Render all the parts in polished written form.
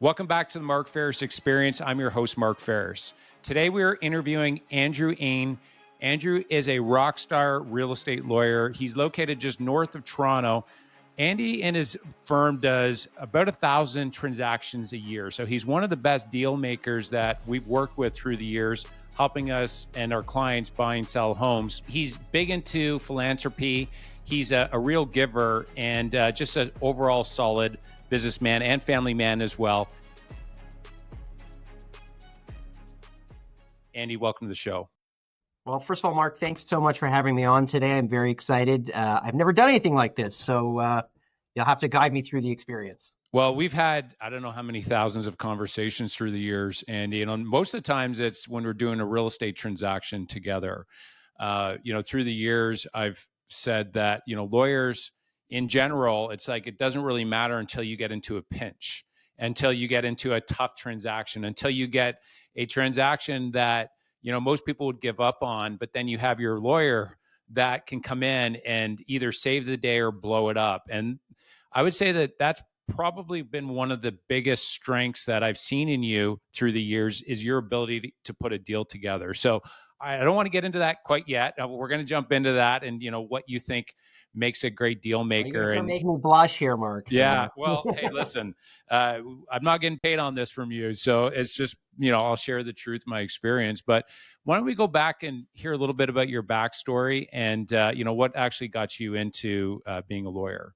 Welcome back to the Mark Faris Experience. I'm your host, Mark Faris. Today we are interviewing Andrew Ain. Andrew is a rock star real estate lawyer. He's located just north of Toronto. Andy and his firm does about 1,000 transactions a year. So he's one of the best deal makers that we've worked with through the years, helping us and our clients buy and sell homes. He's big into philanthropy. He's a real giver and just an overall solid businessman and family man as well. Andy, welcome to the show. Well, first of all, Mark, thanks so much for having me on today. I'm very excited. I've never done anything like this, so you'll have to guide me through the experience. Well, we've had, I don't know how many thousands of conversations through the years, Andy, and most of the times it's when we're doing a real estate transaction together. Through the years, I've said that, lawyers in general, it's like, it doesn't really matter until you get into a pinch, until you get into a tough transaction, until you get a transaction that, most people would give up on, but then you have your lawyer that can come in and either save the day or blow it up. And I would say that that's probably been one of the biggest strengths that I've seen in you through the years is your ability to put a deal together. So I don't want to get into that quite yet. We're going to jump into that and, what you think makes a great deal maker. You're making me blush here, Mark. Yeah. Well, hey, listen, I'm not getting paid on this from you. So it's just, I'll share the truth, my experience. But why don't we go back and hear a little bit about your backstory and, what actually got you into being a lawyer?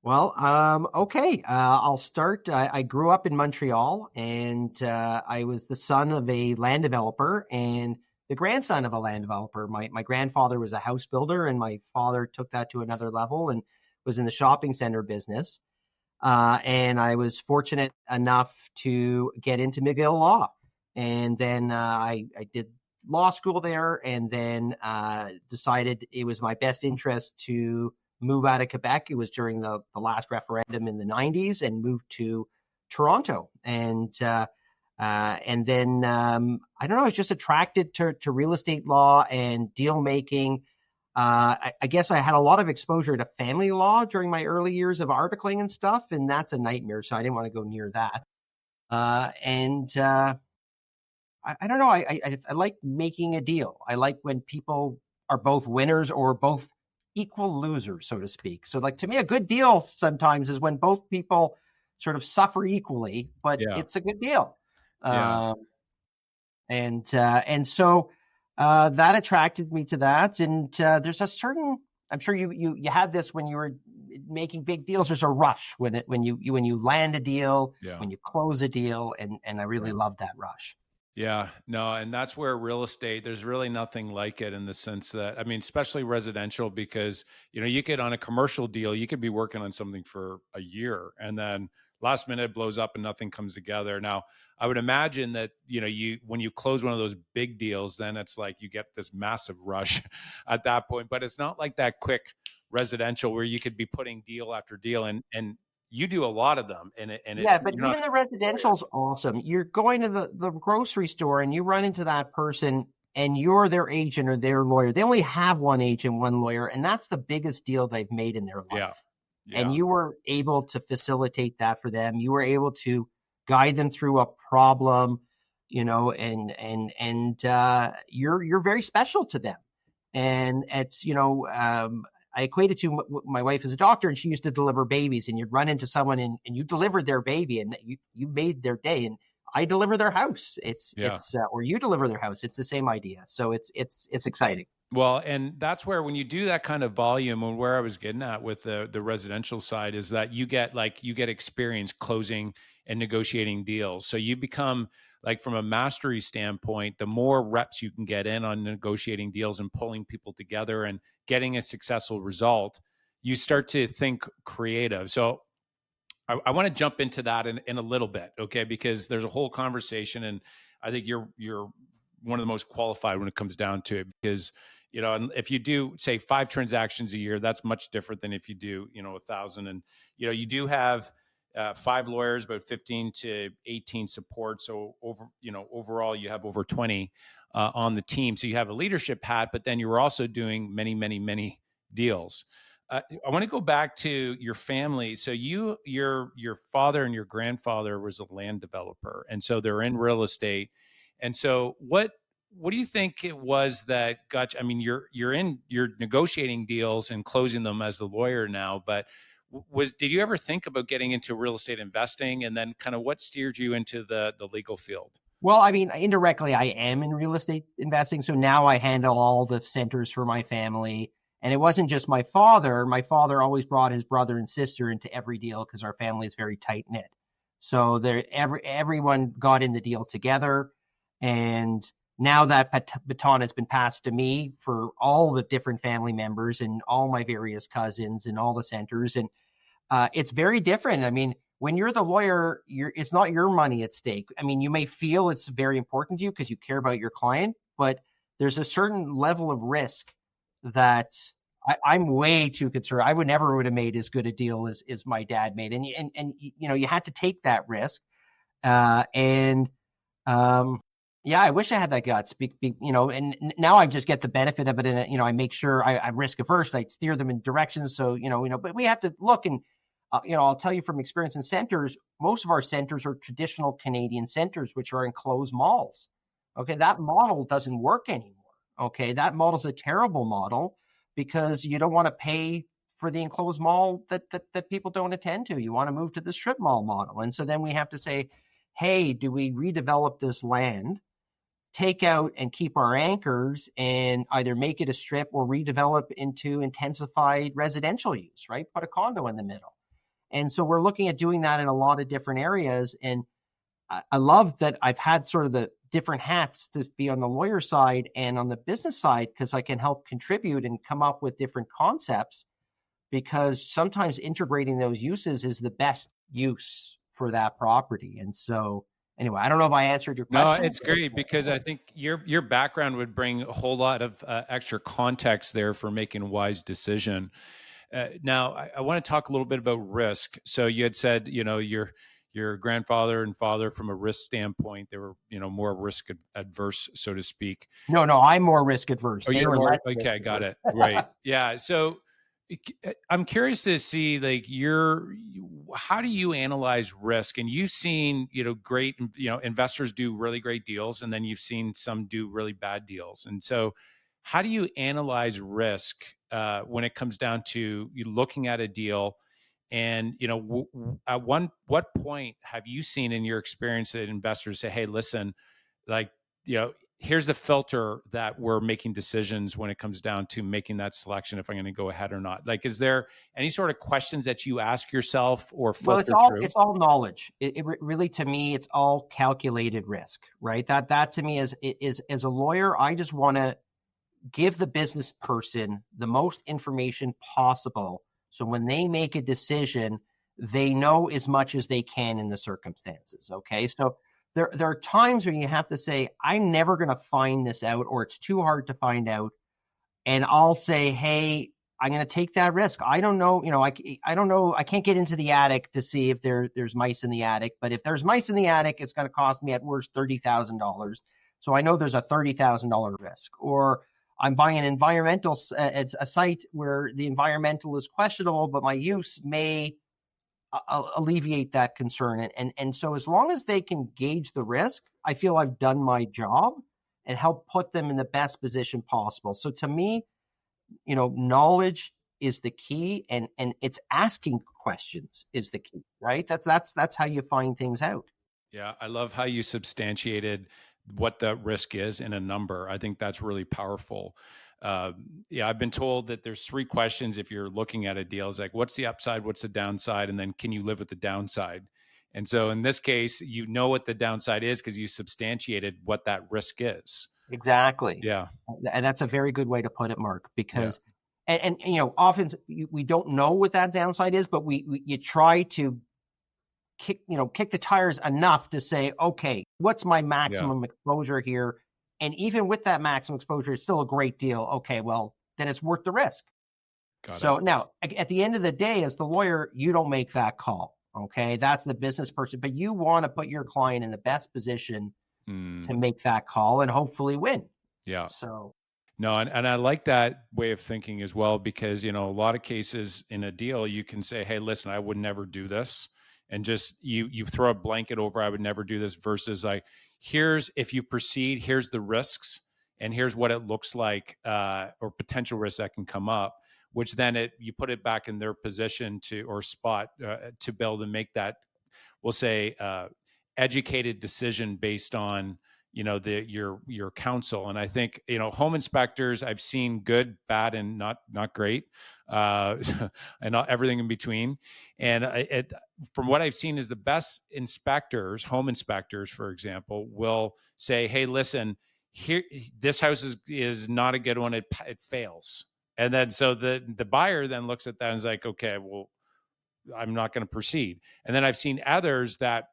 Well, okay. I'll start. I grew up in Montreal, and I was the son of a land developer and the grandson of a land developer. My grandfather was a house builder, and my father took that to another level and was in the shopping center business. And I was fortunate enough to get into McGill Law. And then I did law school there, and then decided it was my best interest to move out of Quebec. It was during the last referendum in the 90s, and moved to Toronto. And then I don't know, I was just attracted to real estate law and deal making. I guess I had a lot of exposure to family law during my early years of articling and stuff, and that's a nightmare, so I didn't want to go near that. I don't know, I like making a deal. I like when people are both winners or both equal losers, so to speak. So like, to me, a good deal sometimes is when both people sort of suffer equally, but it's a good deal. Yeah. And so that attracted me to that. And there's a certain, I'm sure you had this when you were making big deals. There's a rush when you land a deal, when you close a deal, and I really love that rush. Yeah, no, and that's where real estate, there's really nothing like it in the sense that, I mean, especially residential, because, you could, on a commercial deal, you could be working on something for a year and then last minute it blows up and nothing comes together. Now, I would imagine that, when you close one of those big deals, then it's like you get this massive rush at that point, but it's not like that quick residential where you could be putting deal after deal and you do a lot of them. But even the residential's awesome. You're going to the grocery store and you run into that person and you're their agent or their lawyer. They only have one agent, one lawyer, and that's the biggest deal they've made in their life. Yeah. And you were able to facilitate that for them. You were able to guide them through a problem, and you're very special to them. And it's, I equate it to my wife is a doctor and she used to deliver babies, and you'd run into someone and you delivered their baby and you made their day, and I deliver their house. It's or you deliver their house. It's the same idea. So it's exciting. Well, and that's where when you do that kind of volume, and where I was getting at with the residential side is that you get experience closing and negotiating deals. So you become, like, from a mastery standpoint, the more reps you can get in on negotiating deals and pulling people together and getting a successful result, you start to think creative. So I want to jump into that in a little bit, okay? Because there's a whole conversation, and I think you're one of the most qualified when it comes down to it, because and if you do, say, 5 transactions a year, that's much different than if you do 1,000. And you do have 5 lawyers, about 15 to 18 support. So overall, you have over 20 on the team. So you have a leadership hat, but then you were also doing many, many, many deals. I want to go back to your family. So your father and your grandfather was a land developer, and so they're in real estate. And so what do you think it was that got you? I mean, you're negotiating deals and closing them as the lawyer now, but did you ever think about getting into real estate investing, and then kind of what steered you into the legal field? Well, I mean, indirectly, I am in real estate investing. So now I handle all the centers for my family. And it wasn't just my father. My father always brought his brother and sister into every deal because our family is very tight knit. So everyone got in the deal together. And now that baton has been passed to me for all the different family members and all my various cousins and all the centers. And it's very different. I mean, when you're the lawyer, it's not your money at stake. I mean, you may feel it's very important to you because you care about your client, but there's a certain level of risk that I'm way too concerned. I would have made as good a deal as my dad made, and you know, you had to take that risk. And yeah, I wish I had that guts. You know, and now I just get the benefit of it. And you know, I make sure I'm risk averse. I steer them in directions. So but we have to look and I'll tell you from experience in centers, most of our centers are traditional Canadian centers, which are enclosed malls. Okay, that model doesn't work anymore. Okay, that model's a terrible model because you don't want to pay for the enclosed mall that people don't attend to. You want to move to the strip mall model. And so then we have to say, hey, do we redevelop this land, take out and keep our anchors and either make it a strip or redevelop into intensified residential use, right? Put a condo in the middle. And so we're looking at doing that in a lot of different areas. And I love that I've had sort of the different hats to be on the lawyer side and on the business side because I can help contribute and come up with different concepts because sometimes integrating those uses is the best use for that property. And so anyway, I don't know if I answered your No, question. it's great because I think your background would bring a whole lot of extra context there for making a wise decision. Now, I want to talk a little bit about risk. So you had said, your grandfather and father, from a risk standpoint, they were, more risk adverse, so to speak. No, I'm more risk adverse. Oh, They you're were more less risk okay. Got adverse. it. Right. Yeah. So I'm curious to see, like, how do you analyze risk? And you've seen, great, investors do really great deals, and then you've seen some do really bad deals. And so, how do you analyze risk when it comes down to you looking at a deal? And at what point have you seen in your experience that investors say, "Hey, listen, like, here's the filter that we're making decisions when it comes down to making that selection if I'm going to go ahead or not." Like, is there any sort of questions that you ask yourself or Well, filter through? it's all knowledge. Really, to me, it's all calculated risk, right? That to me is as a lawyer, I just want to give the business person the most information possible, so when they make a decision, they know as much as they can in the circumstances. Okay, so there are times when you have to say, I'm never going to find this out, or it's too hard to find out, and I'll say, hey, I'm going to take that risk. I don't know, I don't know. I can't get into the attic to see if there's mice in the attic, but if there's mice in the attic, it's going to cost me at worst $30,000. So I know there's a $30,000 risk. Or I'm buying an environmental, it's a site where the environmental is questionable, but my use may alleviate that concern. And so as long as they can gauge the risk, I feel I've done my job and help put them in the best position possible. So to me, knowledge is the key, and it's asking questions is the key, right? That's how you find things out. Yeah, I love how you substantiated what the risk is in a number. I think that's really powerful. Yeah, I've been told that there's three questions if you're looking at a deal. It's like, what's the upside? What's the downside? And then, can you live with the downside? And so in this case, you know what the downside is because you substantiated what that risk is. Exactly. Yeah. And that's a very good way to put it, Mark, Yeah. because often we don't know what that downside is, but you try to kick the tires enough to say, okay, what's my Yeah. maximum exposure here? And even with that maximum exposure, it's still a great deal. Okay, well, then it's worth the risk. Got it. So now, at the end of the day, as the lawyer, you don't make that call. Okay, that's the business person, but you want to put your client in the best position to Mm, make that call and hopefully win. yeah. So No, and I like that way of thinking as well, because, you know, a lot of cases in a deal, you can say, hey, listen, I would never do this. And just you throw a blanket over, I would never do this, versus like, here's, if you proceed, here's the risks and here's what it looks like, or potential risks that can come up, which then you put it back in their position to, or spot, to be able to make that, we'll say, educated decision based on, you know, your counsel. And I think, you know, home inspectors, I've seen good, bad, and not great, uh and everything in between. And from what I've seen, is the best inspectors, home inspectors for example, will say, hey, listen, here, this house is not a good one, it fails. And then so the buyer then looks at that and is like, okay, well, I'm not going to proceed. And then I've seen others that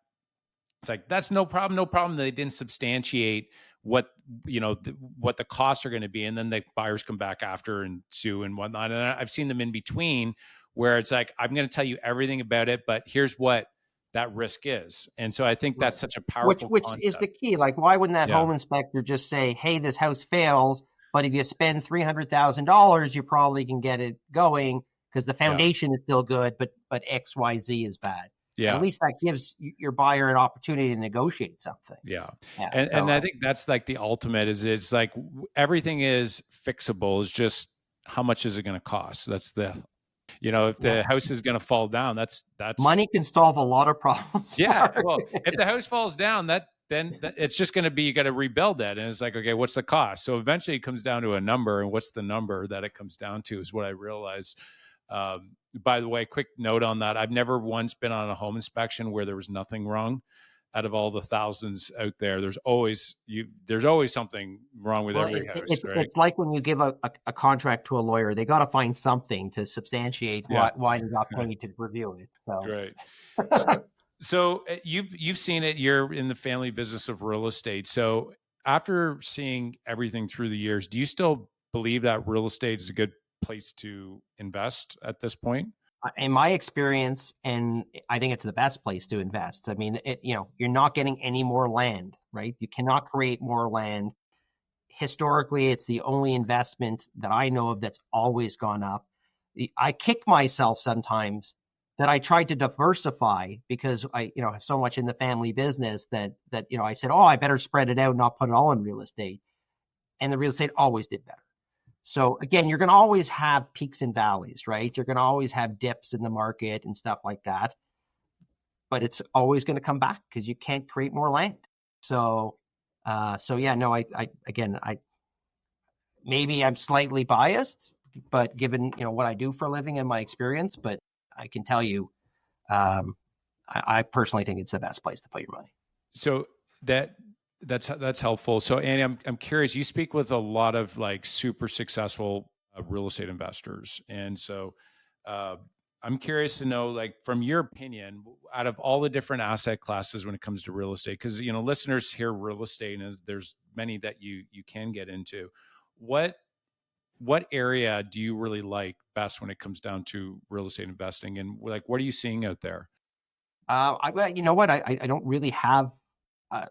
it's like, that's no problem, no problem. They didn't substantiate what, you know, what the costs are going to be, and then the buyers come back after and sue and whatnot. And I've seen them in between, where it's like, I'm going to tell you everything about it, but here's what that risk is. And so I think Right. that's such a Which powerful which is concept. the key. Like, why wouldn't that Yeah, home inspector just say, "Hey, this house fails, but if you spend $300,000, you probably can get it going because the yeah, foundation is still good, but X Y Z is bad." And at yeah. least that gives your buyer an opportunity to negotiate something. Yeah. Yeah. And So I think that's like the ultimate, is it's like, everything is fixable. Is just, how much is it going to cost? That's the, you know, if yeah, the house is going to fall down, that's money can solve a lot of problems, yeah. Mark. Well, if the house falls down, it's just going to be, you got to rebuild that. And it's like, okay, what's the cost? So eventually it comes down to a number, and what's the number that it comes down to is what I realized. By the way, quick note on that: I've never once been on a home inspection where there was nothing wrong. Out of all the thousands out there, there's always something wrong with Well, every house, it's right? it's like when you give a contract to a lawyer, they got to find something to substantiate Yeah, why they got paid to review it. So. right. So you've seen it. You're in the family business of real estate. So after seeing everything through the years, do you still believe that real estate is a good place to invest at this point? In my experience, and I think it's the best place to invest. I mean, you're not getting any more land, right? You cannot create more land. Historically, it's the only investment that I know of that's always gone up. I kick myself sometimes that I tried to diversify because I, have so much in the family business that I said, oh, I better spread it out, and not put it all in real estate. And the real estate always did better. So again, you're going to always have peaks and valleys, right? You're going to always have dips in the market and stuff like that, but it's always going to come back because you can't create more land. So, so yeah, no, again, maybe I'm slightly biased, but given what I do for a living and my experience, but I can tell you, um, I personally think it's the best place to put your money. So that that's helpful. So Annie, I'm curious. You speak with a lot of like super successful real estate investors, and so uh, I'm curious to know, like, from your opinion, out of all the different asset classes when it comes to real estate, because, you know, listeners hear real estate and there's many that you can get into. What what area do you really like best when it comes down to real estate investing, and like, what are you seeing out there? Well, you know what? I don't really have uh,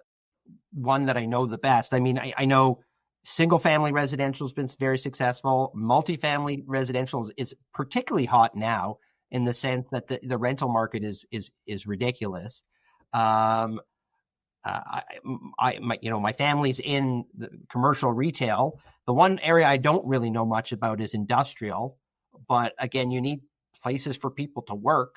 one that I know the best. I mean, I know single family residential has been very successful. Multifamily residential is particularly hot now in the sense that the rental market is ridiculous. Um, my family's in the commercial retail. The one area I don't really know much about is industrial, but again, you need places for people to work.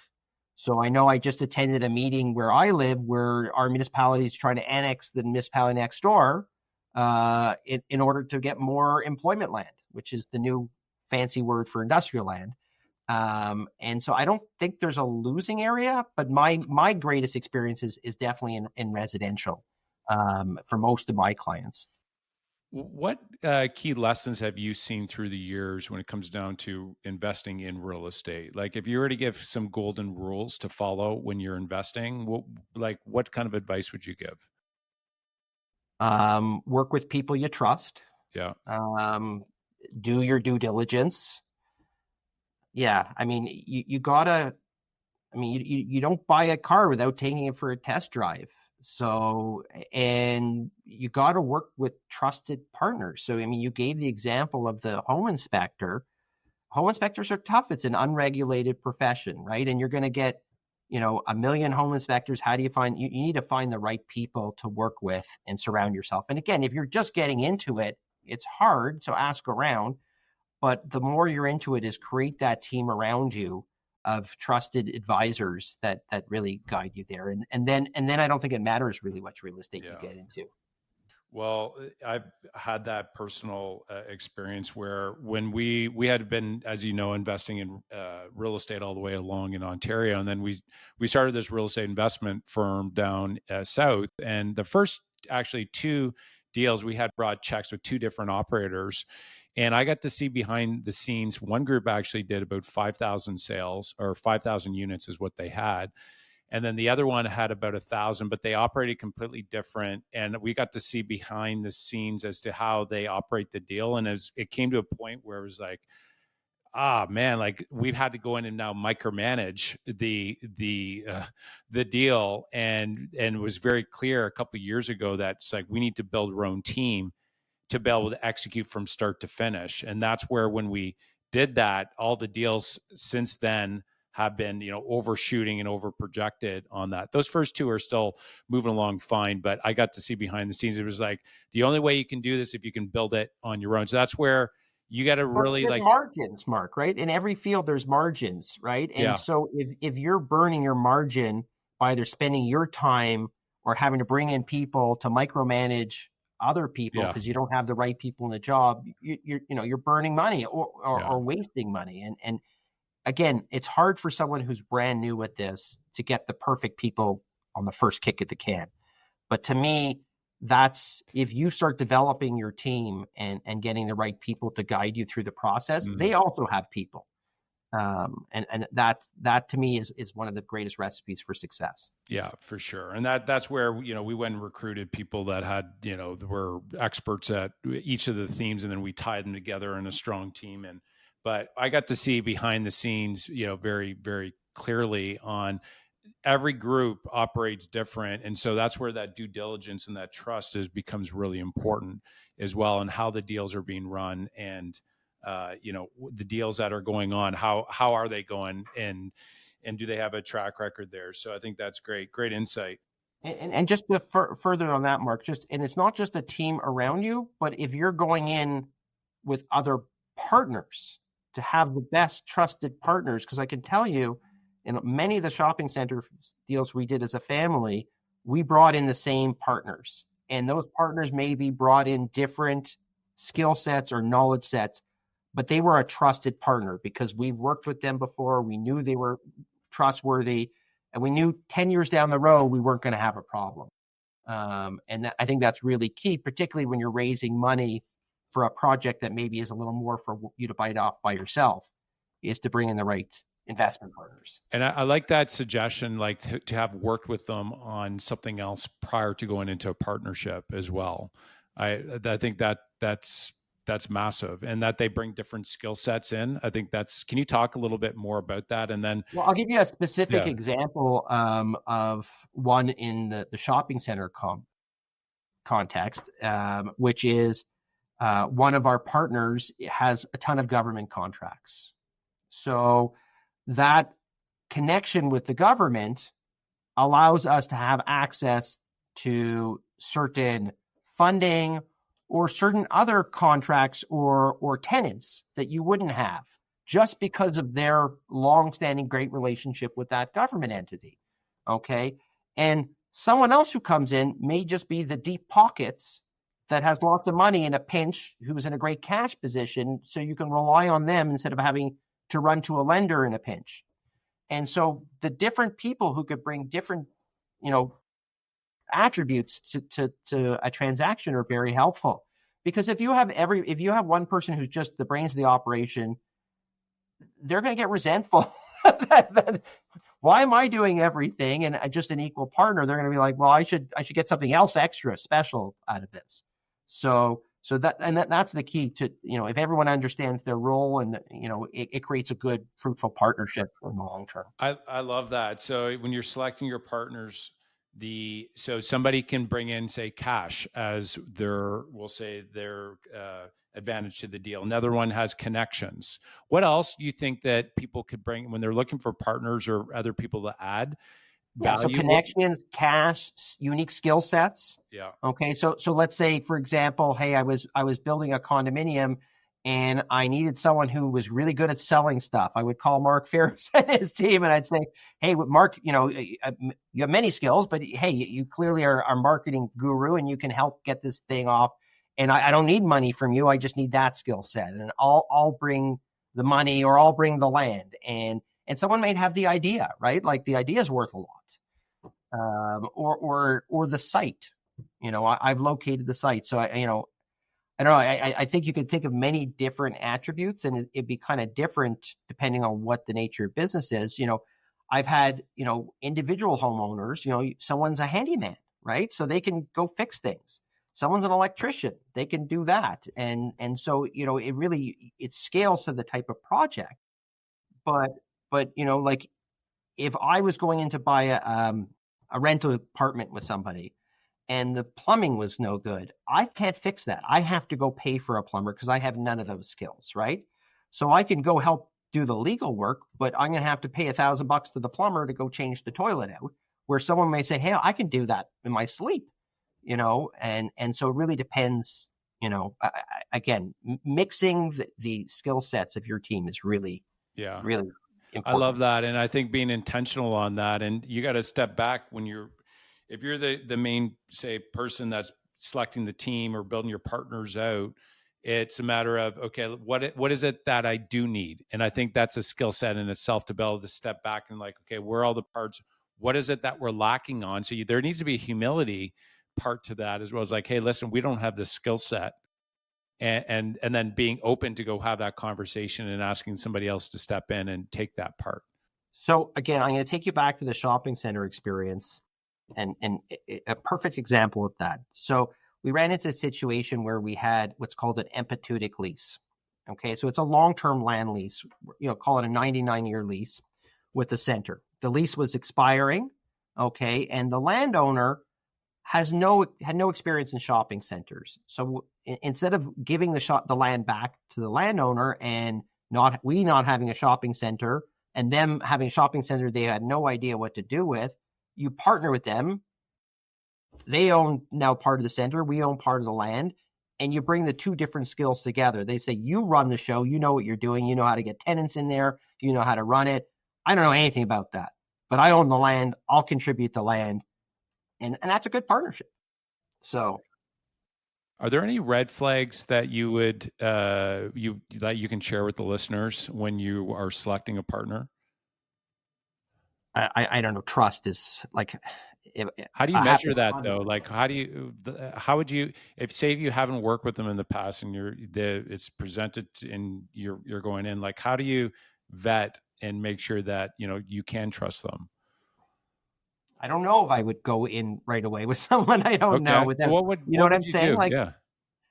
So I know I just attended a meeting where I live, where our municipality is trying to annex the municipality next door, in order to get more employment land, which is the new fancy word for industrial land. And so I don't think there's a losing area, but my greatest experience is definitely in residential, for most of my clients. What key lessons have you seen through the years when it comes down to investing in real estate? Like, if you were to give some golden rules to follow when you're investing, what kind of advice would you give? Work with people you trust. Yeah. Um, do your due diligence. Yeah, I mean, you gotta. I mean, you don't buy a car without taking it for a test drive. So, and you got to work with trusted partners. So, I mean, you gave the example of the home inspector. Home inspectors are tough. It's an unregulated profession, right? And you're going to get, a million home inspectors. How do you find, you need to find the right people to work with and surround yourself. And again, if you're just getting into it, it's hard. So ask around. But the more you're into it is create that team around you of trusted advisors that really guide you there. And then I don't think it matters really which real estate you Yeah. get into. Well, I've had that personal experience where when we had been, as you know, investing in real estate all the way along in Ontario, and then we started this real estate investment firm down south. And the first actually two deals we had brought checks with two different operators, and I got to see behind the scenes. One group actually did about 5,000 sales, or 5,000 units is what they had, and then the other one had about 1,000, but they operated completely different. And we got to see behind the scenes as to how they operate the deal. And as it came to a point where it was like, man, like we've had to go in and now micromanage the deal, and it was very clear a couple of years ago that it's like we need to build our own team to be able to execute from start to finish. And that's where, when we did that, all the deals since then have been, overshooting and over projected on that. Those first two are still moving along fine, but I got to see behind the scenes. It was like the only way you can do this if you can build it on your own. So that's where you got to But really there's like, margins, Mark, right? In every field, there's margins, right? And yeah, so if you're burning your margin by either spending your time or having to bring in people to micromanage other people yeah, because you don't have the right people in the job, you're burning money yeah, or wasting money. And again, it's hard for someone who's brand new with this to get the perfect people on the first kick at the can. But to me, that's if you start developing your team and getting the right people to guide you through the process, mhm, they also have people. And that to me is one of the greatest recipes for success. yeah, for sure. And that's where, we went and recruited people that had, were experts at each of the themes, and then we tied them together in a strong team. And but I got to see behind the scenes, very, very clearly on every group operates different. And so that's where that due diligence and that trust becomes really important as well, and how the deals are being run, and the deals that are going on, how are they going, and do they have a track record there? So I think that's great insight. And just to further on that, Mark, and it's not just a team around you, but if you're going in with other partners to have the best trusted partners, because I can tell you, in many of the shopping center deals we did as a family, we brought in the same partners, and those partners may be brought in different skill sets or knowledge sets, but they were a trusted partner because we've worked with them before. We knew they were trustworthy, and we knew 10 years down the road we weren't going to have a problem. I think that's really key, particularly when you're raising money for a project that maybe is a little more for you to bite off by yourself, is to bring in the right investment partners. And I like that suggestion, like to have worked with them on something else prior to going into a partnership as well. I think that's massive, and that they bring different skill sets in. I think that's. Can you talk a little bit more about that? And then, Well, I'll give you a specific yeah, example of one in the shopping center context, which is one of our partners has a ton of government contracts. So that connection with the government allows us to have access to certain funding or certain other contracts or tenants that you wouldn't have just because of their long-standing great relationship with that government entity. Okay. And someone else who comes in may just be the deep pockets that has lots of money in a pinch, who's in a great cash position. So you can rely on them instead of having to run to a lender in a pinch. And so the different people who could bring different, you know, attributes to a transaction are very helpful. Because if you have one person who's just the brains of the operation, they're going to get resentful. Why am I doing everything and just an equal partner? They're going to be like, well, I should get something else extra special out of this. That's the key to, if everyone understands their role, and it creates a good fruitful partnership in the long term. I love that. So when you're selecting your partners, So somebody can bring in, say, cash as we'll say their advantage to the deal. Another one has connections. What else do you think that people could bring when they're looking for partners or other people to add Yeah, so value? connections, cash, unique skill sets. Yeah. Okay, so let's say, for example, hey, I was building a condominium and I needed someone who was really good at selling stuff. I would call Mark Faris and his team, and I'd say, hey, Mark, you have many skills, but hey, you clearly are a marketing guru, and you can help get this thing off. And I don't need money from you. I just need that skill set, and I'll bring the money, or I'll bring the land, and someone might have the idea, right? Like the idea is worth a lot, or the site. I've located the site, so I don't know. I think you could think of many different attributes, and it'd be kind of different depending on what the nature of business is. I've had individual homeowners. Someone's a handyman, right? So they can go fix things. Someone's an electrician, they can do that, and so it scales to the type of project. But like if I was going in to buy a rental apartment with somebody and the plumbing was no good, I can't fix that. I have to go pay for a plumber because I have none of those skills, right? So I can go help do the legal work, but I'm going to have to pay $1,000 to the plumber to go change the toilet out. Where someone may say, "Hey, I can do that in my sleep," and so it really depends. Again, mixing the skill sets of your team is really, Yeah. really I love important. that. And I think being intentional on that, and you got to step back if you're the main, say, person that's selecting the team or building your partners out, it's a matter of, okay, what is it that I do need? And I think that's a skill set in itself to be able to step back and like, okay, where are all the parts? What is it that we're lacking on? So there needs to be a humility part to that, as well as like, hey, listen, we don't have the skill set. And then being open to go have that conversation and asking somebody else to step in and take that part. So again, I'm going to take you back to the shopping center experience, and a perfect example of that. So we ran into a situation where we had what's called an empateutic lease. Okay, so it's a long-term land lease. Call it a 99-year lease with the center. The lease was expiring. Okay, and the landowner had no experience in shopping centers. So instead of giving the land back to the landowner and not having a shopping center, and them having a shopping center they had no idea what to do with, you partner with them. They own now part of the center, we own part of the land, and you bring the two different skills together. They say, you run the show, you know what you're doing, you know how to get tenants in there, you know how to run it. I don't know anything about that, but I own the land, I'll contribute the land, and that's a good partnership. So are there any red flags that you would that you can share with the listeners when you are selecting a partner? I don't know. Trust is like, How do you I have measure to. that though? Like, how would you, if say if you haven't worked with them in the past and it's presented and you're going in, like, how do you vet and make sure that, you can trust them? I don't know if I would go in right away with someone I don't know Okay. with So them. You know what what would I'm you saying? do? Like, Yeah.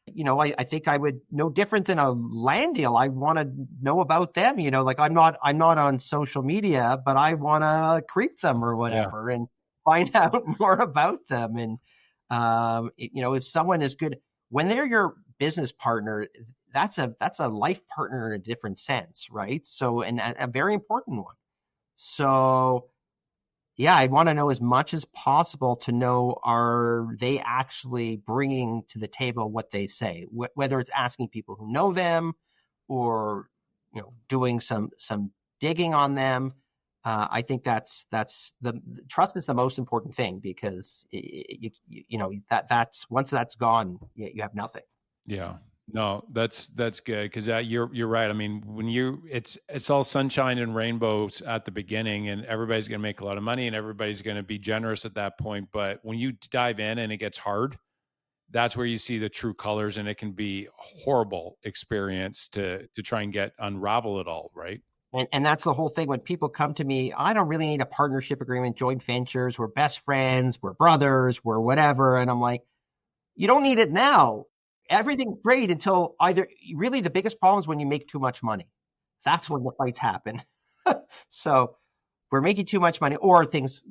I think I would, no different than a land deal. I want to know about them. Like I'm not on social media, but I want to creep them or Yeah. whatever and find out more about them. And if someone is good when they're your business partner, that's a life partner in a different sense, right? So, and a very important one. So yeah, I want to know as much as possible to know, are they actually bringing to the table what they say, whether it's asking people who know them or doing some digging on them. I think that's the trust is the most important thing, because that's once that's gone, you have nothing. Yeah. No, that's good because you're right. I mean, when it's all sunshine and rainbows at the beginning, and everybody's going to make a lot of money, and everybody's going to be generous at that point. But when you dive in and it gets hard, that's where you see the true colors, and it can be a horrible experience to try and unravel it all. Right? And that's the whole thing. When people come to me, I don't really need a partnership agreement, joint ventures, we're best friends, we're brothers, we're whatever. And I'm like, you don't need it now. Everything's great until either, really the biggest problem is when you make too much money. That's when the fights happen. So we're making too much money, or things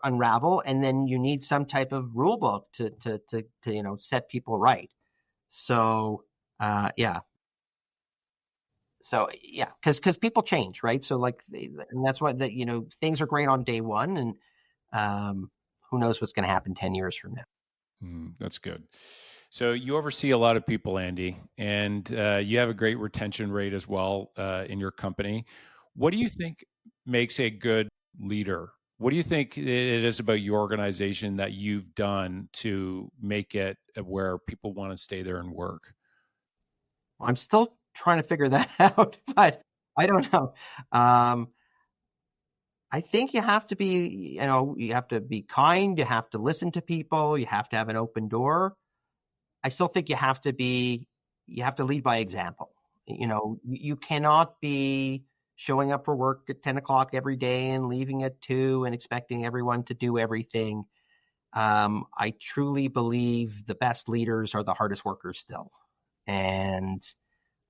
unravel, and then you need some type of rule book to set people right. So yeah, because people change, right? So like, and that's why things are great on day one, and who knows what's going to happen 10 years from now. That's good. So you oversee a lot of people, Andy, and you have a great retention rate as well in your company. What do you think makes a good leader? What do you think it is about your organization that you've done to make it where people want to stay there and work? I'm still trying to figure that out, but I don't know. Um, I think you have to be kind, you have to listen to people, you have to have an open door. I still think you have to lead by example. You cannot be showing up for work at 10 o'clock every day and leaving at 2 and expecting everyone to do everything. I truly believe the best leaders are the hardest workers still. And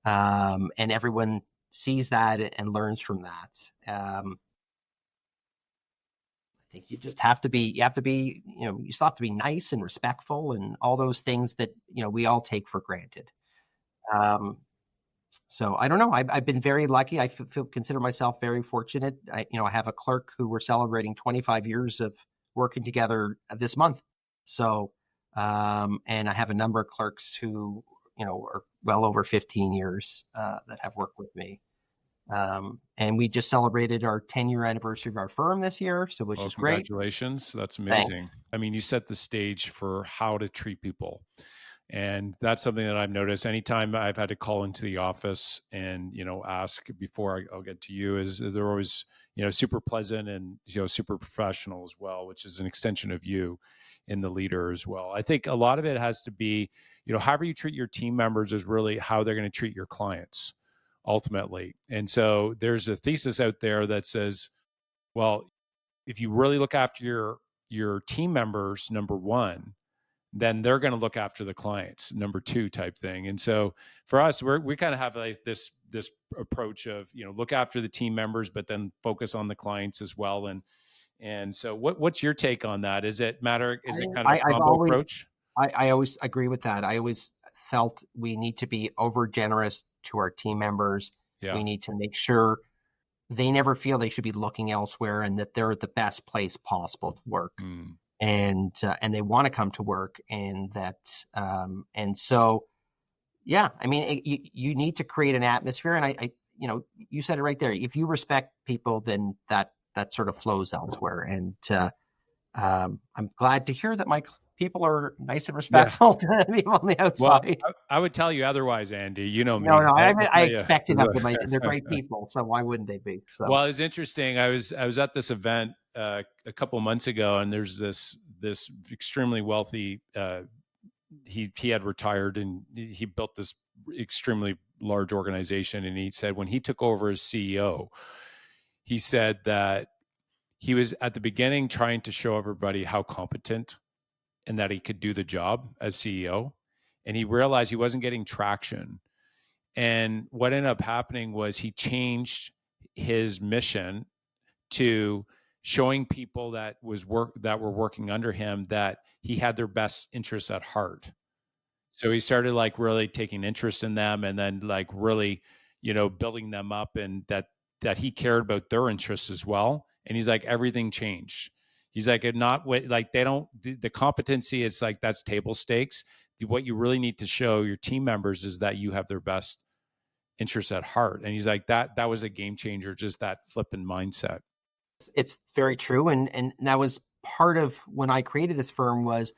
everyone sees that and learns from that. I think you still have to be nice and respectful and all those things that we all take for granted. Um, so I don't know. I've been very lucky. Consider myself very fortunate. I have a clerk who we're celebrating 25 years of working together this month. So, and I have a number of clerks who are well over 15 years that have worked with me. And we just celebrated our 10-year anniversary of our firm this year, which Well, is great. congratulations. That's Thanks. amazing. I mean, you set the stage for how to treat people. And that's something that I've noticed anytime I've had to call into the office and, ask before I'll get to you is they're always, super pleasant and, super professional as well, which is an extension of you in the leader as well. I think a lot of it has to be, however you treat your team members is really how they're going to treat your clients ultimately. And so there's a thesis out there that says, well, if you really look after your team members, number one, then they're going to look after the clients, number two type thing. And so for us, we kind of have like this approach of look after the team members, but then focus on the clients as well. And so what's your take on that? Is it matter? Is it kind of a I've combo always approach? I always agree with that. I always felt we need to be over generous to our team members. Yeah. We need to make sure they never feel they should be looking elsewhere, and that they're the best place possible to work, Mm. and they want to come to work, and so yeah, I mean, you need to create an atmosphere, and you said it right there. If you respect people, then that sort of flows elsewhere, and I'm glad to hear that my people are nice and Yeah. respectful to the people on the Well, outside. I would tell you otherwise, Andy. You know No, me. no, I'll I tell you. expected of them. They're great people, so why wouldn't they be? So Well, it's interesting. I was at this event a couple of months ago, and there's this extremely wealthy. He had retired, and he built this extremely large organization. And he said when he took over as CEO, he said that he was at the beginning trying to show everybody how competent and that he could do the job as CEO, and he realized he wasn't getting traction. And what ended up happening was he changed his mission to showing people that were working under him that he had their best interests at heart. So he started like really taking interest in them and then like really, building them up and that he cared about their interests as well. And he's like everything changed. He's like not like they don't the competency is like that's table stakes. What you really need to show your team members is that you have their best interests at heart. And he's like that was a game changer, just that flipping mindset. it's very true, and that was part of when I created this firm. Was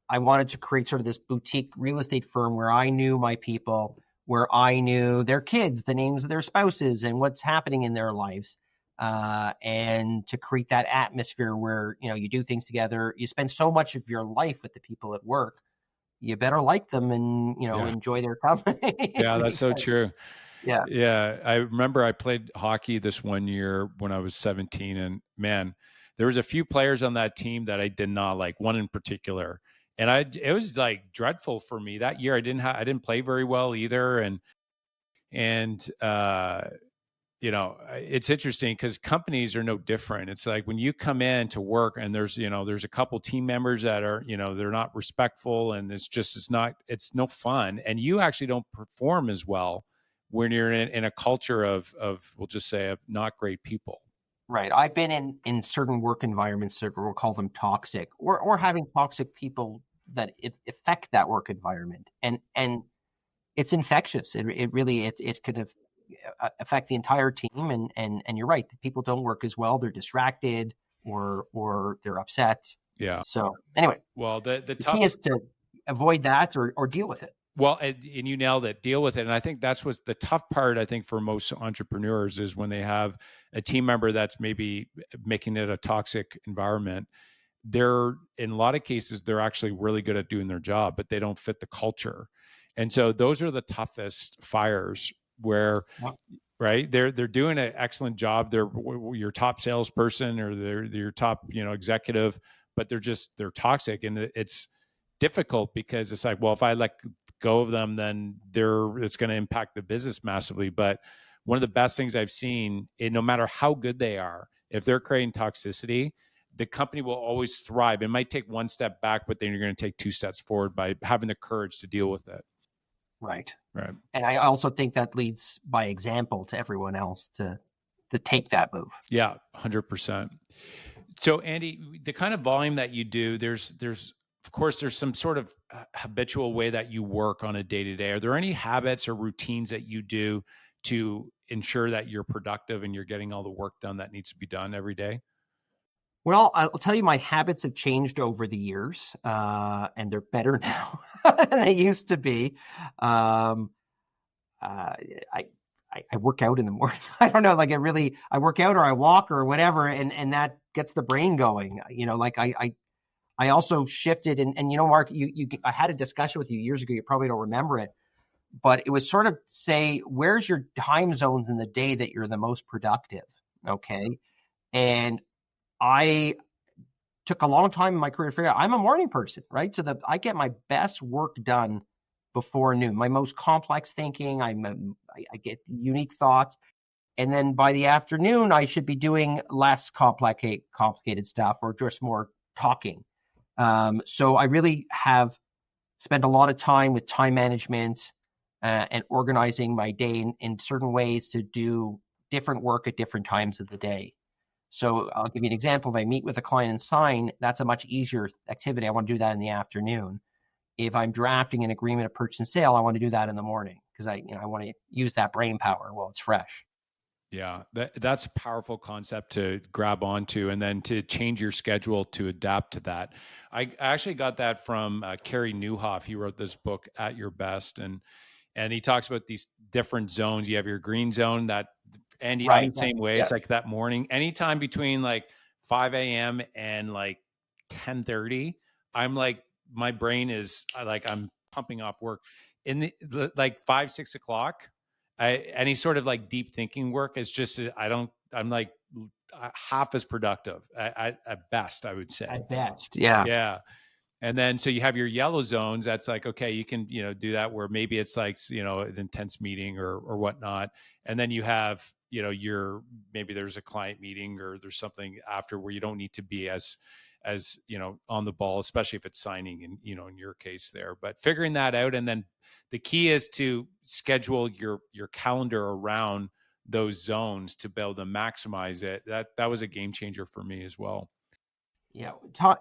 I wanted to create sort of this boutique real estate firm where I knew my people, where I knew their kids, the names of their spouses, and what's happening in their lives. And to create that atmosphere where you do things together. You spend so much of your life with the people at work. You better like them and Yeah. enjoy their company. Yeah, that's so true. Yeah. Yeah, I remember I played hockey this one year when I was 17, and man, there was a few players on that team that I did not like, one in particular. And it was like dreadful for me that year. I didn't play very well either, and it's interesting because companies are no different. It's like when you come in to work and there's a couple team members that are, they're not respectful, and it's no fun. And you actually don't perform as well when you're in a culture of, we'll just say, of not great people. Right. I've been in certain work environments that we'll call them toxic, or having toxic people that affect that work environment, and it's infectious. It really it could have affect the entire team, and you're right. People don't work as well. They're distracted, or they're upset. Yeah. So anyway, Well, the the tough key is to avoid that or deal with it. Well, and you nailed it. Deal with it. And I think that's what's the tough part, I think, for most entrepreneurs is when they have a team member that's maybe making it a toxic environment. They're, in a lot of cases, they're actually really good at doing their job, but they don't fit the culture. And so those are the toughest fires where, Yep. right, they're doing an excellent job. They're your top salesperson, or they're your top, executive, but they're toxic. And it's difficult because it's like, well, if I let go of them, then it's going to impact the business massively. But one of the best things I've seen, no matter how good they are, if they're creating toxicity, the company will always thrive. It might take one step back, but then you're going to take two steps forward by having the courage to deal with it. Right. Right. And I also think that leads by example to everyone else to take that move. Yeah, 100%. So Andy, the kind of volume that you do, there's of course there's some sort of habitual way that you work on a day-to-day. Are there any habits or routines that you do to ensure that you're productive and you're getting all the work done that needs to be done every day? Well, I'll tell you, my habits have changed over the years, and they're better now than they used to be. Um, I I work out in the morning. I don't know, like I work out or I walk or whatever, and that gets the brain going. Like I also shifted, and Mark, I had a discussion with you years ago. You probably don't remember it, but it was sort of say, where's your time zones in the day that you're the most productive? Okay, and I took a long time in my career to figure out I'm a morning person, right? So that I get my best work done before noon. My most complex thinking, I get unique thoughts, and then by the afternoon, I should be doing less complicated stuff or just more talking. So I really have spent a lot of time with time management and organizing my day in certain ways to do different work at different times of the day. So I'll give you an example. If I meet with a client and sign, that's a much easier activity. I want to do that in the afternoon. If I'm drafting an agreement of purchase and sale, I want to do that in the morning because I want to use that brain power while it's fresh. Yeah, that's a powerful concept to grab onto, and then to change your schedule to adapt to that. I actually got that from Kerry Newhoff. He wrote this book, At Your Best, and he talks about these different zones. You have your green zone that, Andy, I'm Right. the same way. Yeah. It's like that morning, anytime between like 5 a.m. and like 10:30, I'm like, my brain is like, I'm pumping off work. In the like 5, 6 o'clock, any sort of like deep thinking work is just, I'm like half as productive at best, I would say. At best. Yeah. Yeah. And then, so you have your yellow zones. That's like, okay, you can, do that where maybe it's like, an intense meeting or whatnot. And then you have, maybe there's a client meeting or there's something after where you don't need to be as, on the ball, especially if it's signing and, in your case there, but figuring that out. And then the key is to schedule your calendar around those zones to be able to maximize it. That was a game changer for me as well. Yeah,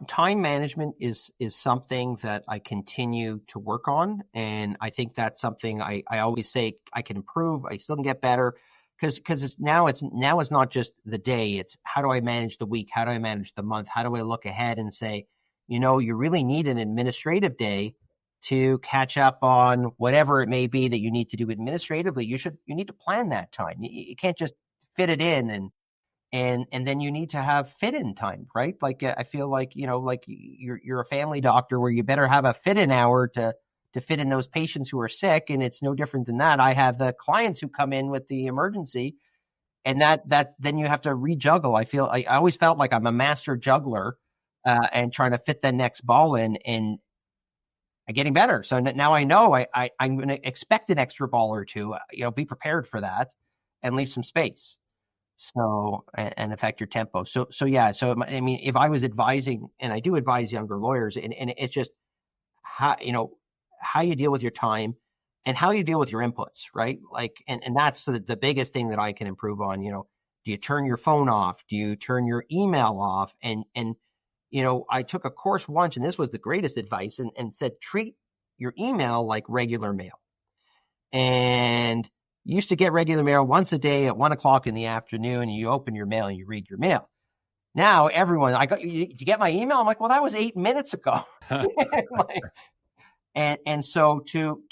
time management is something that I continue to work on, and I think that's something I always say I can improve. I still can get better because it's not just the day. It's how do I manage the week? How do I manage the month? How do I look ahead and say, you really need an administrative day to catch up on whatever it may be that you need to do administratively. You need to plan that time. You can't just fit it in and then you need to have fit in time, right? Like I feel like like you're a family doctor where you better have a fit in hour to fit in those patients who are sick, and it's no different than that. I have the clients who come in with the emergency, and that then you have to rejuggle. I always felt like I'm a master juggler and trying to fit the next ball in, and I'm getting better. So now I know I'm going to expect an extra ball or two. Be prepared for that. and leave some space. So, and affect your tempo. So yeah. So, I mean, if I was advising, and I do advise younger lawyers, and it's just how, how you deal with your time and how you deal with your inputs, right? Like, and that's the biggest thing that I can improve on. Do you turn your phone off? Do you turn your email off? And I took a course once, and this was the greatest advice, and said, treat your email like regular mail. And you used to get regular mail once a day at 1 o'clock in the afternoon, and you open your mail and you read your mail. Now everyone, did you get my email? I'm like, well, that was 8 minutes ago. and so to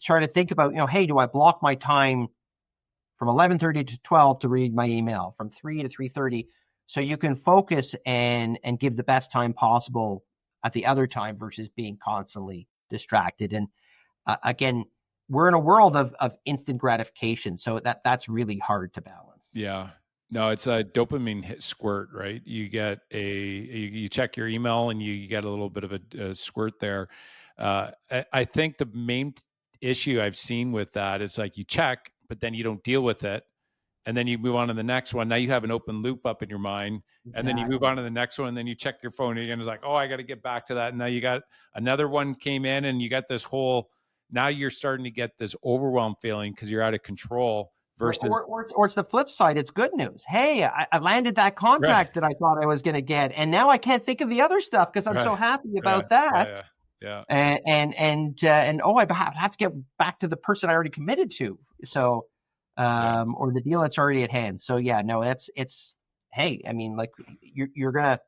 try to think about, hey, do I block my time from 11:30 to 12 to read my email, from 3 to 3:30, so you can focus and give the best time possible at the other time versus being constantly distracted. And again, we're in a world of instant gratification, so that's really hard to balance. Yeah. No, it's a dopamine hit squirt, right? You get you check your email and you get a little bit of a squirt there. I think the main issue I've seen with that is like you check, but then you don't deal with it. And then you move on to the next one. Now you have an open loop up in your mind. Exactly. And then you move on to the next one. And then you check your phone again. It's like, oh, I got to get back to that. And now you got another one came in and you got this whole, now you're starting to get this overwhelmed feeling because you're out of control versus. Or it's the flip side. It's good news. Hey, I landed that contract that I thought I was going to get. And now I can't think of the other stuff because I'm so happy about that. Yeah. And oh, I have to get back to the person I already committed to. So, or the deal that's already at hand. So yeah, no, hey, I mean, like you're going to,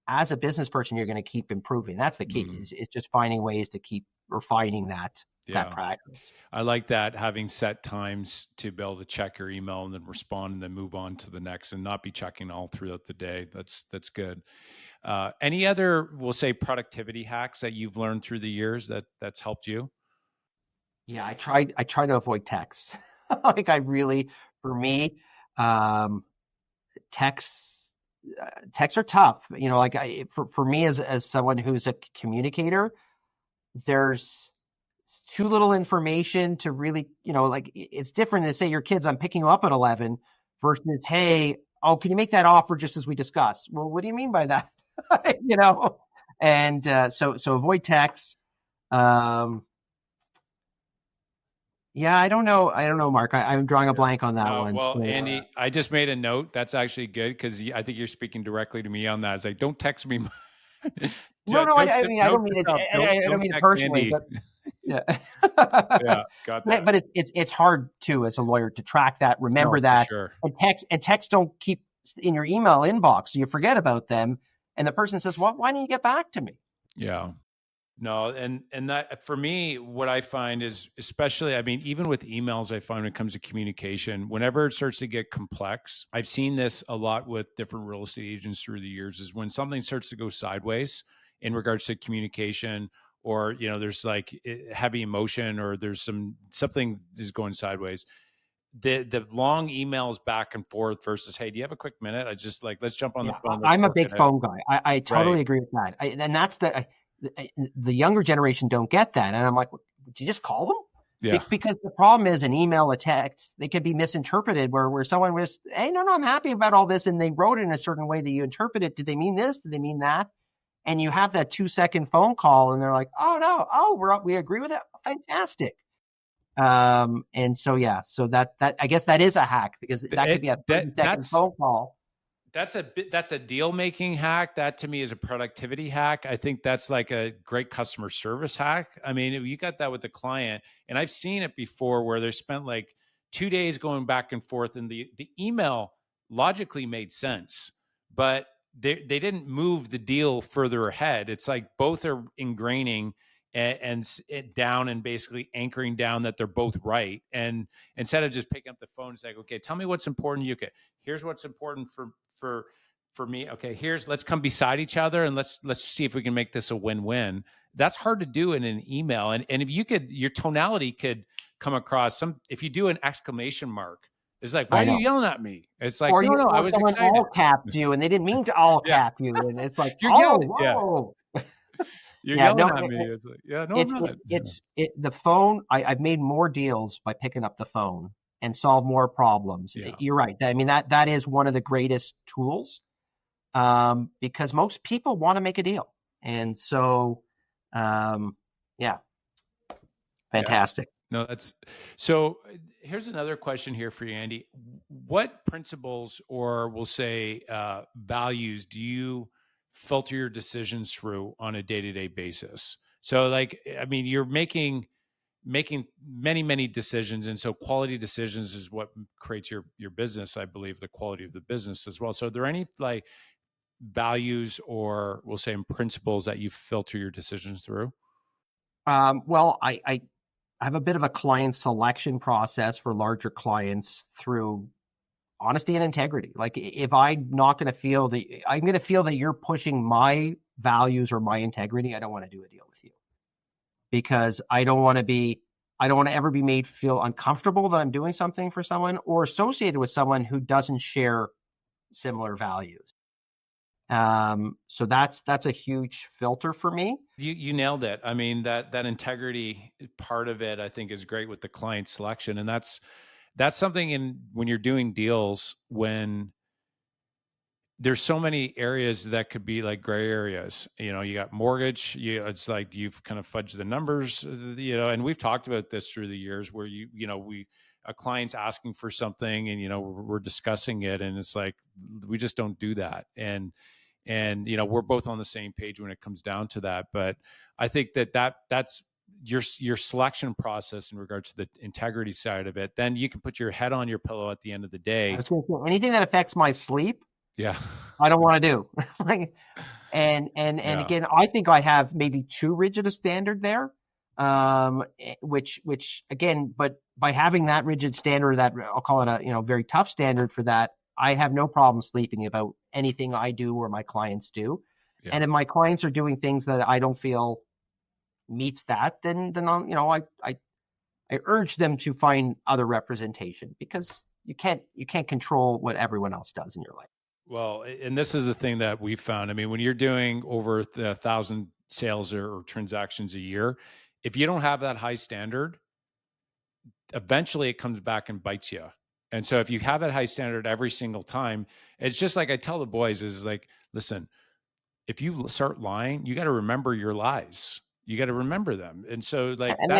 as a business person, you're going to keep improving. That's the key. It's just finding ways to keep refining that practice. I like that, having set times to be able to check your email and then respond and then move on to the next and not be checking all throughout the day. That's good. Any other, we'll say, productivity hacks that you've learned through the years that's helped you? Yeah, I try to avoid texts. Like for me, texts are tough. Like for me as someone who's a communicator, there's too little information to really, like it's different than say your kids, I'm picking you up at 11 versus, hey, oh, can you make that offer just as we discussed? Well, what do you mean by that? And so avoid texts. Yeah, I don't know, Mark. I'm drawing a blank on that one. Well, so, Andy, I just made a note. That's actually good because I think you're speaking directly to me on that. It's like, don't text me. No, I don't mean it personally, but yeah. Yeah, got that. But it's hard too as a lawyer to track that, remember that, sure. and text don't keep in your email inbox, so you forget about them, and the person says, "Well, why didn't you get back to me?" Yeah. No, and that for me, what I find is, especially, I mean, even with emails, I find when it comes to communication, whenever it starts to get complex, I've seen this a lot with different real estate agents through the years, is when something starts to go sideways in regards to communication, or, there's like heavy emotion, or there's something is going sideways. The long emails back and forth versus, hey, do you have a quick minute? I just like, let's jump on the phone. I'm a big phone guy. I totally agree with that. And that's the younger generation don't get that. And I'm like, would you just call them? Yeah. Because the problem is an email, a text, they could be misinterpreted where someone was, hey, no, I'm happy about all this. And they wrote it in a certain way that you interpret it. Did they mean this? Did they mean that? And you have that 2-second phone call and they're like, oh no, we agree with it. Fantastic. And so, yeah, so that I guess that is a hack, because that could be a 30-second phone call. That's a deal making hack. That to me is a productivity hack. I think that's like a great customer service hack. I mean, you got that with the client, and I've seen it before where they spent like 2 days going back and forth, and the email logically made sense, but they didn't move the deal further ahead. It's like both are ingraining and down and basically anchoring down that they're both right. And instead of just picking up the phone and saying, okay, tell me what's important to you. Okay, here's what's important for me. Okay, let's come beside each other and let's see if we can make this a win-win. That's hard to do in an email. And if you could, your tonality could come across if you do an exclamation mark, it's like, why are you yelling at me? It's like, no, I was excited. All capped you, and they didn't mean to all cap you. And it's like, you're yelling. Yeah. You're yelling at me. I'm not. The phone. I've made more deals by picking up the phone and solve more problems. Yeah. You're right. I mean, that is one of the greatest tools, because most people want to make a deal. And so, yeah, Yeah. fantastic. No, that's so. Here's another question here for you, Andy. What principles, or we'll say values, do you filter your decisions through on a day-to-day basis? So, like, I mean, you're making many decisions, and so quality decisions is what creates your business. I believe the quality of the business as well. So, are there any like values, or we'll say principles, that you filter your decisions through? Well, I have a bit of a client selection process for larger clients through honesty and integrity. Like if I'm not going to feel that I'm going to feel that you're pushing my values or my integrity, I don't want to do a deal with you, because I don't want to ever be made feel uncomfortable that I'm doing something for someone or associated with someone who doesn't share similar values. So that's a huge filter for me. You nailed it. I mean, that integrity part of it, I think, is great with the client selection, and that's something in when you're doing deals, when there's so many areas that could be like gray areas. You know, you got mortgage. It's like you've kind of fudged the numbers. And we've talked about this through the years, where we a client's asking for something, and we're discussing it, and it's like we just don't do that. And we're both on the same page when it comes down to that. But I think that's your selection process in regards to the integrity side of it. Then you can put your head on your pillow at the end of the I day. was going to say anything that affects my sleep, Yeah. I don't want to do. Like, and Yeah. again, I think I have maybe too rigid a standard there. Which again, but by having that rigid standard, that I'll call it a very tough standard for that, I have no problem sleeping about anything I do or my clients do. Yeah. And if my clients are doing things that I don't feel meets that, then I urge them to find other representation, because you can't control what everyone else does in your life. Well, and this is the thing that we found. I mean, when you're doing over 1,000 sales or transactions a year, if you don't have that high standard, eventually it comes back and bites you. And so if you have that high standard every single time, it's just like I tell the boys is like, listen, if you start lying, you got to remember your lies. You got to remember them. And so like And that,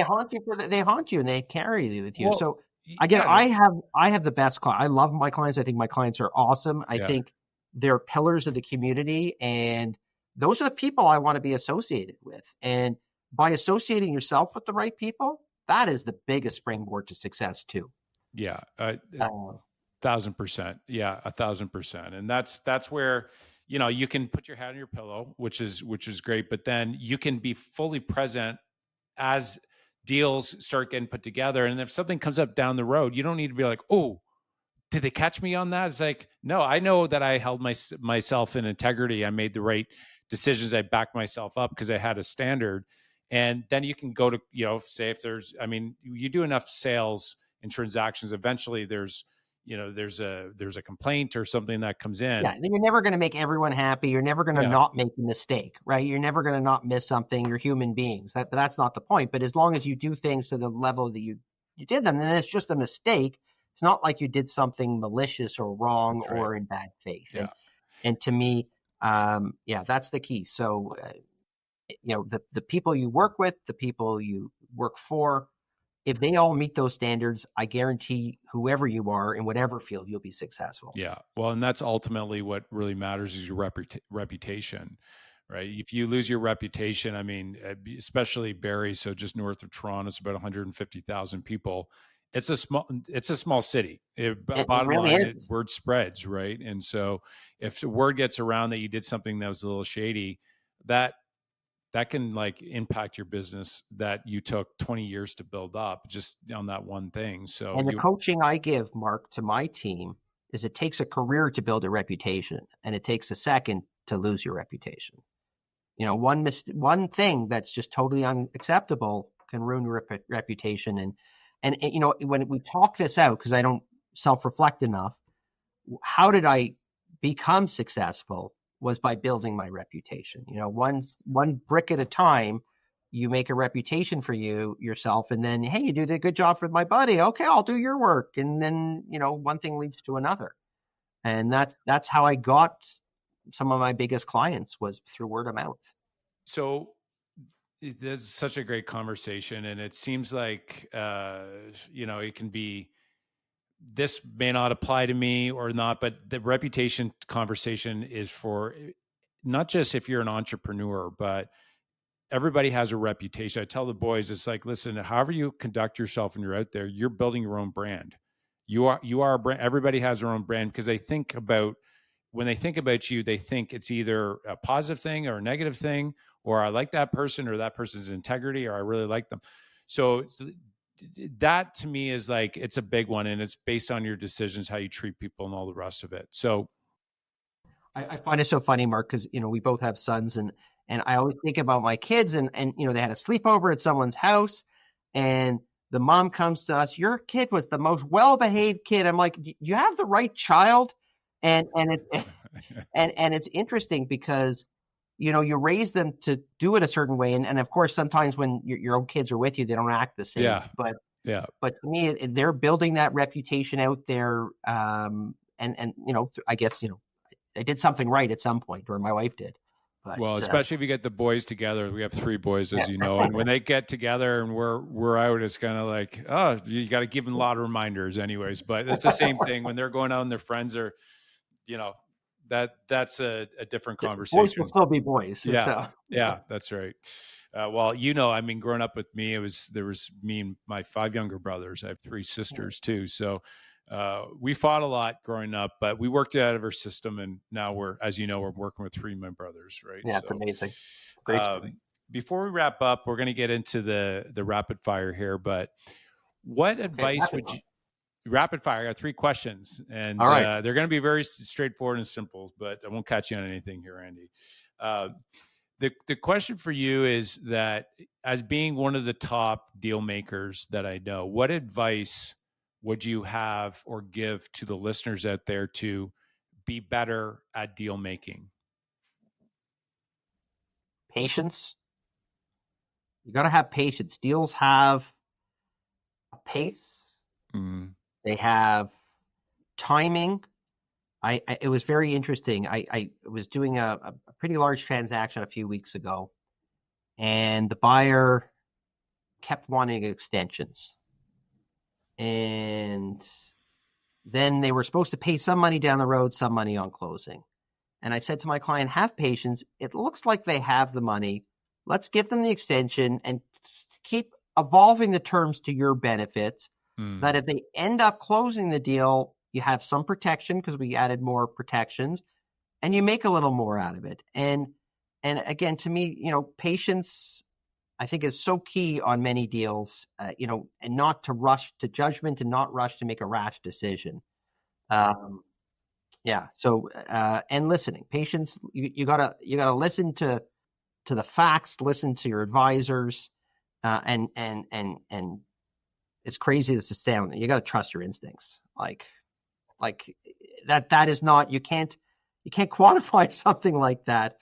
they haunt you and they carry you with you. well, So again, yeah, I have the best client. I love my clients. I think my clients are awesome. I yeah, think they're pillars of the community, and those are the people I want to be associated with. And by associating yourself with the right people, that is the biggest springboard to success too. yeah. Uh, 1,000%. Yeah, 1,000%. And that's where, you can put your head on your pillow, which is great, but then you can be fully present as deals start getting put together. And if something comes up down the road, you don't need to be like, oh, did they catch me on that? It's like, no, I know that I held myself in integrity. I made the right decisions. I backed myself up because I had a standard. And then you can go to, say if there's, I mean, you do enough sales and transactions, eventually there's a complaint or something that comes in. yeah, you're never going to make everyone happy. You're never going to Yeah. not make a mistake, right? You're never going to not miss something. You're human beings. That's not the point. But as long as you do things to the level that you did them, then it's just a mistake. It's not like you did something malicious or wrong That's right. or in bad faith. Yeah. And to me, yeah, that's the key. So the people you work with, the people you work for, if they all meet those standards, I guarantee whoever you are in whatever field, you'll be successful. Yeah. Well, and that's ultimately what really matters is your reputation, right? If you lose your reputation, I mean, especially Barrie, so just north of Toronto, it's about 150,000 people. It's a small city. It Bottom really line, is. word spreads, right? And so if the word gets around that you did something that was a little shady, that that can like impact your business that you took 20 years to build up just on that one thing. So And the you, coaching I give, Mark, to my team is it takes a career to build a reputation, and it takes a second to lose your reputation. One thing that's just totally unacceptable can ruin your reputation. And when we talk this out, because I don't self-reflect enough, how did I become successful was by building my reputation. One brick at a time, you make a reputation for yourself, and then, hey, you did a good job for my buddy. Okay, I'll do your work, and then one thing leads to another, and that's how I got some of my biggest clients, was through word of mouth. So that's such a great conversation, and it seems like it can be, this may not apply to me or not, but the reputation conversation is for not just if you're an entrepreneur, but everybody has a reputation. I tell the boys, it's like, listen, however you conduct yourself when you're out there, you're building your own brand. You are a brand. Everybody has their own brand, because they think about, when they think about you, they think it's either a positive thing or a negative thing, or I like that person, or that person's integrity, or I really like them. So that to me is like, it's a big one, and it's based on your decisions, how you treat people and all the rest of it. So I find it so funny, Mark, because we both have sons, and I always think about my kids, and they had a sleepover at someone's house, and the mom comes to us. Your kid was the most well-behaved kid. I'm like, do you have the right child? And it and it's interesting because you raise them to do it a certain way, and of course sometimes when your own kids are with you, they don't act the same. yeah, But yeah. but to me, they're building that reputation out there, and I guess I did something right at some point, or my wife did. But Well, especially if you get the boys together. We have 3 boys, as you know, and when they get together and we're out, it's kind of like, oh, you got to give them a lot of reminders, anyways. But it's the same thing when they're going out and their friends are, you know, that's a different boys will conversation. still be boys. Yeah, So yeah, that's right. Well, I mean, growing up with me, there was me and my 5 younger brothers. I have 3 sisters too, so we fought a lot growing up, but we worked it out of our system, and now as you know, we're working with 3 of my brothers, right? yeah, it's So, amazing. Great story. before we wrap up, we're going to get into the rapid fire here. But what Okay, advice would you? Rapid fire. I got 3 questions, and all right. they're going to be very straightforward and simple, but I won't catch you on anything here, Andy. Uh, the question for you is that, as being one of the top deal makers that I know, what advice would you have or give to the listeners out there to be better at deal making? Patience. You got to have patience. Deals have a pace. Mm. They have timing. It was very interesting. I was doing a pretty large transaction a few weeks ago, and the buyer kept wanting extensions. And then they were supposed to pay some money down the road, some money on closing. And I said to my client, have patience. It looks like they have the money. Let's give them the extension and keep evolving the terms to your benefit. That if they end up closing the deal, you have some protection because we added more protections, and you make a little more out of it. And again, to me, patience, I think, is so key on many deals, and not to rush to judgment and not rush to make a rash decision. Yeah. So, and listening, patience. You gotta listen to the facts, listen to your advisors, and it's crazy as to sound. You gotta trust your instincts. Like that is not, you can't quantify something like that,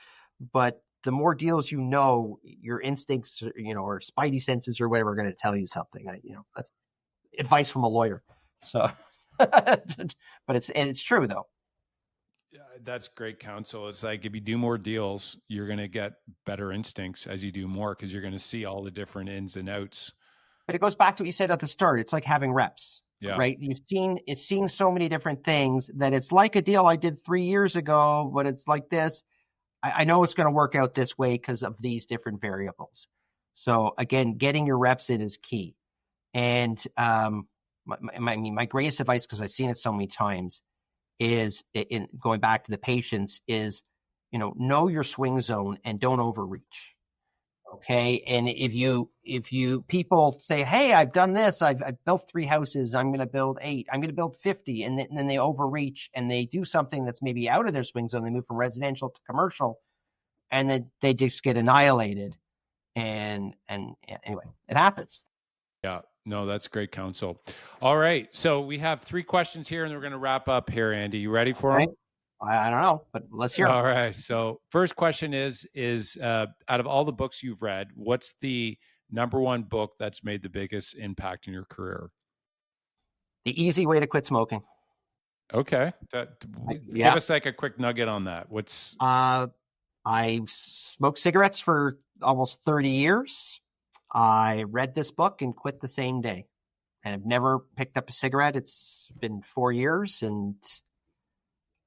but the more deals your instincts, or spidey senses or whatever, are going to tell you something. That's advice from a lawyer. So, but it's true though. Yeah, that's great counsel. It's like, if you do more deals, you're going to get better instincts as you do more, because you're going to see all the different ins and outs. But it goes back to what you said at the start. It's like having reps, Yeah. right? It's seen so many different things that it's like a deal I did 3 years ago, but it's like this. I know it's going to work out this way because of these different variables. So again, getting your reps in is key. And my greatest advice, because I've seen it so many times, is in going back to the patience, is know your swing zone and don't overreach. Okay. And if you people say, hey, I've done this, I've built 3 houses, I'm going to build 8, I'm going to build 50, and then they overreach and they do something that's maybe out of their swing zone, they move from residential to commercial, and then they just get annihilated. And anyway, it happens. Yeah. No, that's great counsel. All right. So we have 3 questions here, and we're going to wrap up here, Andy. You ready for Right? them? I don't know, but let's hear 'em. All right. So first question is out of all the books you've read, what's the number one book that's made the biggest impact in your career? The Easy Way to Quit Smoking. Okay. Give Yeah. us like a quick nugget on that. What's I smoked cigarettes for almost 30 years. I read this book and quit the same day. And I've never picked up a cigarette. It's been 4 years, and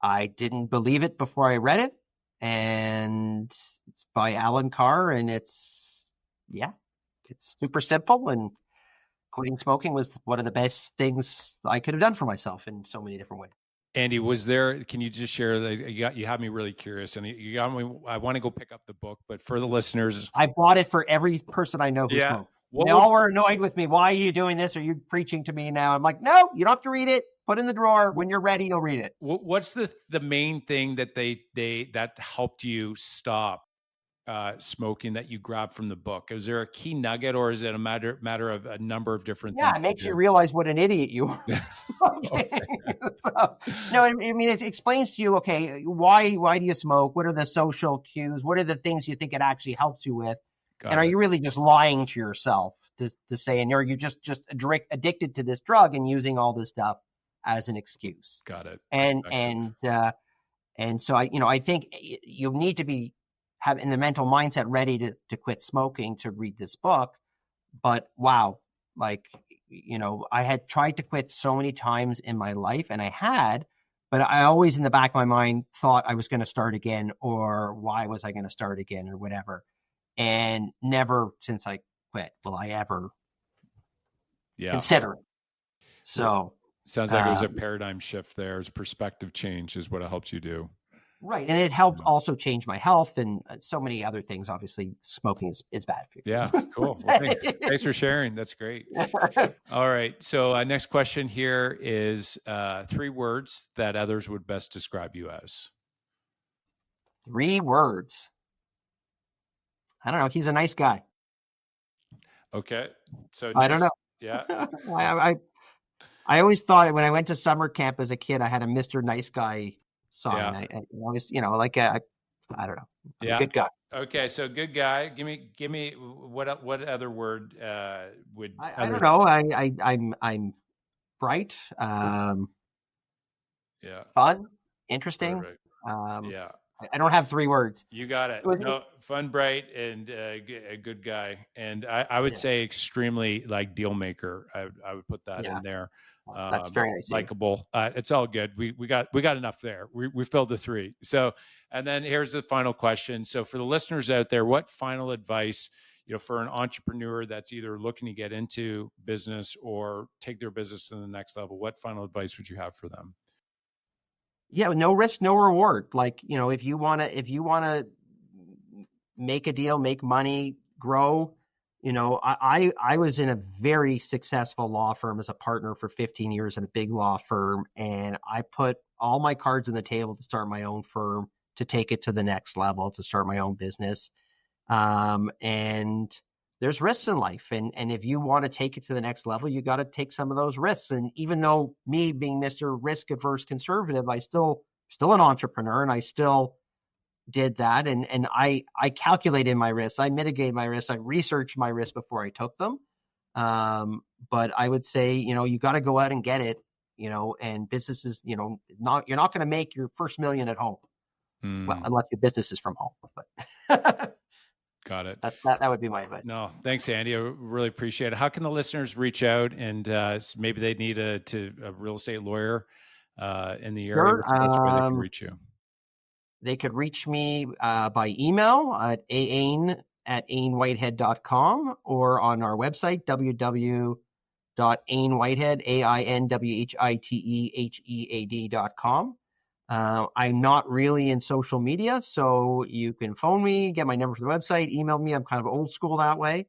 I didn't believe it before I read it. And it's by Alan Carr, and it's super simple. And quitting smoking was one of the best things I could have done for myself in so many different ways. Andy, was there, can you just share, you have me really curious, and you got me, I want to go pick up the book, but for the listeners, I bought it for every person I know who yeah, smokes. what They would, all were annoyed with me. Why are you doing this? Are you preaching to me now? I'm like, no, you don't have to read it. Put it in the drawer. When you're ready, you'll read it. what's the main thing that that helped you stop smoking that you grabbed from the book? Is there a key nugget, or is it a matter of a number of different Yeah, things it you makes you did? realize what an idiot you are smoking. Okay, So, no, I mean, it explains to you, okay, why do you smoke? What are the social cues? What are the things you think it actually helps you with? And got are it, you really just lying to yourself to say, and are you just addicted to this drug and using all this stuff as an excuse? got it. And Effective. so I think you need to be having the mental mindset ready to quit smoking to read this book. But wow, like, I had tried to quit so many times in my life, and I had, but I always in the back of my mind thought I was going to start again, or why was I going to start again, or whatever. And never since I quit will I ever Yeah. consider it. Well, So, sounds like it was a um, paradigm shift there. It's perspective change is what it helps you do. right. And it helped Yeah. also change my health and so many other things. Obviously, smoking is bad for Yeah, cool. Well, thanks for sharing. That's great. you. All right. So, next question here is 3 words that others would best describe you as. 3 words. I don't know. He's a nice guy. Okay. So, I don't know. nice. Yeah. I, I always thought when I went to summer camp as a kid, I had a Mr. Nice Guy Yeah. sign. I was, I don't know. I'm a Yeah. good guy. Okay. So, good guy. Give me what other word would I don't others? know. I'm bright, Yeah. fun, interesting. Perfect. Um, Yeah. I don't have 3 words. You got it. It was, No, fun, bright, and a good guy. And I would yeah, say extremely like deal maker. I would put that yeah. in there. That's very nice of you. Likable. It's all good. We got enough there. We filled the 3. So, and then here's the final question. So for the listeners out there, what final advice, for an entrepreneur that's either looking to get into business or take their business to the next level, what final advice would you have for them? Yeah, no risk, no reward. Like, if you wanna make a deal, make money, grow. I was in a very successful law firm as a partner for 15 years in a big law firm, and I put all my cards on the table to start my own firm, to take it to the next level, to start my own business. And there's risks in life, and if you want to take it to the next level, you got to take some of those risks. And even though me being Mr. Risk Adverse Conservative, I still an entrepreneur, and I still did that, and I calculated my risks, I mitigated my risks, I researched my risks before I took them. But I would say, you got to go out and get it. And businesses, not you're not going to make your first million at home. Well, Hmm, unless your business is from home. But got it. that would be my advice. No, thanks, Andy. I really appreciate it. How can the listeners reach out and maybe they need a real estate lawyer in the area? Sure. What's the best way they can reach you? They could reach me by email at ain@ainwhitehead.com, or on our website, www.ainwhitehead, AINWHITEHEAD.com. I'm not really in social media, so you can phone me, get my number from the website, email me. I'm kind of old school that way.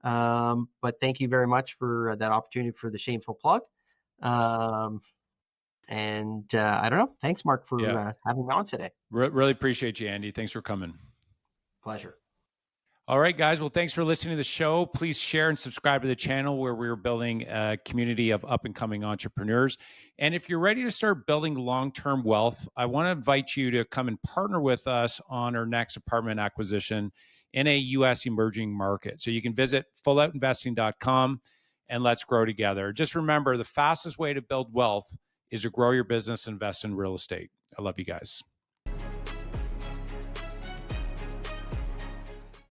But thank you very much for that opportunity for the shameful plug. Um, and I don't know. Thanks, Mark, Yeah, for having me on today. really appreciate you, Andy. Thanks for coming. Pleasure. All right, guys. Well, thanks for listening to the show. Please share and subscribe to the channel where we're building a community of up and coming entrepreneurs. And if you're ready to start building long-term wealth, I want to invite you to come and partner with us on our next apartment acquisition in a U.S. emerging market. So you can visit fulloutinvesting.com and let's grow together. Just remember, the fastest way to build wealth is to grow your business, invest in real estate. I love you guys.